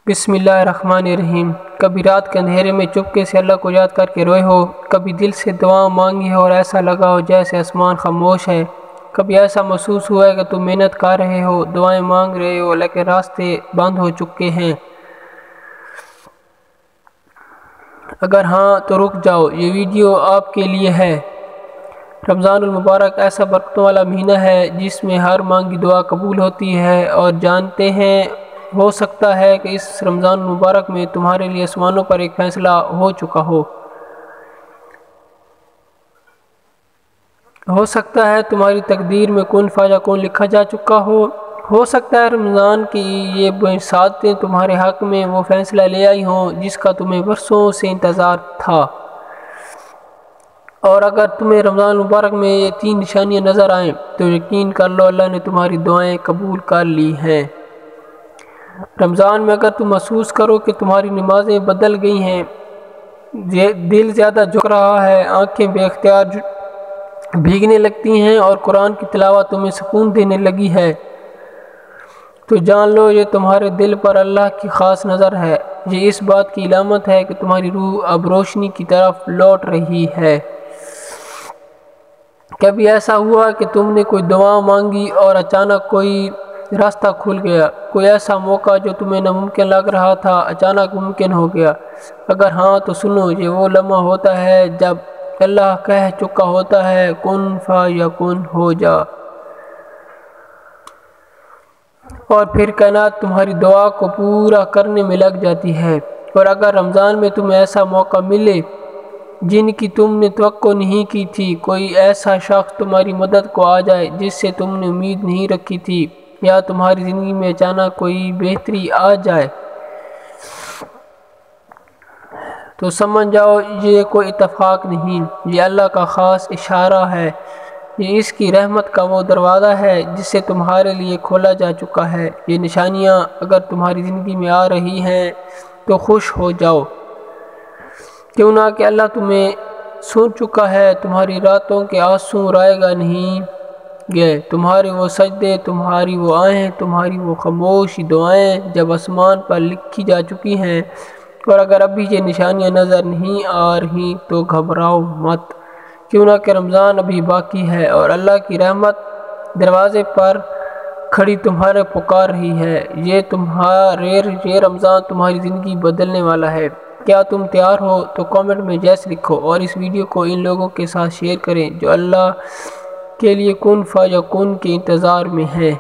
بسم اللہ الرحمن الرحیم۔ کبھی رات کے اندھیرے میں چپکے سے اللہ کو یاد کر کے روئے ہو، کبھی دل سے دعا مانگی ہو اور ایسا لگا ہو جیسے آسمان خاموش ہے، کبھی ایسا محسوس ہوا ہے کہ تم محنت کر رہے ہو، دعائیں مانگ رہے ہو لیکن راستے بند ہو چکے ہیں۔ اگر ہاں تو رک جاؤ، یہ ویڈیو آپ کے لیے ہے۔ رمضان المبارک ایسا برکتوں والا مہینہ ہے جس میں ہر مانگی دعا قبول ہوتی ہے، اور جانتے ہیں ہو سکتا ہے کہ اس رمضان المبارک میں تمہارے لیے آسمانوں پر ایک فیصلہ ہو چکا ہو سکتا ہے تمہاری تقدیر میں کن فیکون لکھا جا چکا ہو سکتا ہے رمضان کی یہ برساتیں تمہارے حق میں وہ فیصلہ لے آئی ہوں جس کا تمہیں برسوں سے انتظار تھا۔ اور اگر تمہیں رمضان المبارک میں یہ 3 نشانیاں نظر آئیں تو یقین کر لو اللہ نے تمہاری دعائیں قبول کر لی ہیں۔ رمضان میں اگر تم محسوس کرو کہ تمہاری نمازیں بدل گئی ہیں، دل زیادہ جھک رہا ہے، آنکھیں بے اختیار بھیگنے لگتی ہیں اور قرآن کی تلاوت تمہیں سکون دینے لگی ہے، تو جان لو یہ تمہارے دل پر اللہ کی خاص نظر ہے۔ یہ اس بات کی علامت ہے کہ تمہاری روح اب روشنی کی طرف لوٹ رہی ہے۔ کبھی ایسا ہوا کہ تم نے کوئی دعا مانگی اور اچانک کوئی راستہ کھل گیا، کوئی ایسا موقع جو تمہیں ناممکن لگ رہا تھا اچانک ممکن ہو گیا؟ اگر ہاں تو سنو، یہ وہ لمحہ ہوتا ہے جب اللہ کہہ چکا ہوتا ہے کن فیکون، ہو جا، اور پھر کائنات تمہاری دعا کو پورا کرنے میں لگ جاتی ہے۔ اور اگر رمضان میں تمہیں ایسا موقع ملے جن کی تم نے توقع نہیں کی تھی، کوئی ایسا شخص تمہاری مدد کو آ جائے جس سے تم نے امید نہیں رکھی تھی، یا تمہاری زندگی میں اچانک کوئی بہتری آ جائے، تو سمجھ جاؤ یہ کوئی اتفاق نہیں، یہ اللہ کا خاص اشارہ ہے۔ یہ اس کی رحمت کا وہ دروازہ ہے جسے تمہارے لیے کھولا جا چکا ہے۔ یہ نشانیاں اگر تمہاری زندگی میں آ رہی ہیں تو خوش ہو جاؤ، کیوں نہ کہ اللہ تمہیں سن چکا ہے، تمہاری راتوں کے آنسو رائے گا نہیں گئے، تمہارے وہ سجدے، تمہاری وہ آہیں، تمہاری وہ خاموش دعائیں جب آسمان پر لکھی جا چکی ہیں۔ اور اگر ابھی یہ نشانیاں نظر نہیں آ رہی تو گھبراؤ مت، کیوں نہ کہ رمضان ابھی باقی ہے اور اللہ کی رحمت دروازے پر کھڑی تمہارے پکار رہی ہے۔ یہ رمضان تمہاری زندگی بدلنے والا ہے۔ کیا تم تیار ہو؟ تو کامنٹ میں یس لکھو، اور اس ویڈیو کو ان لوگوں کے ساتھ شیئر کریں جو اللہ کے لیے کن فیکون کے انتظار میں ہیں۔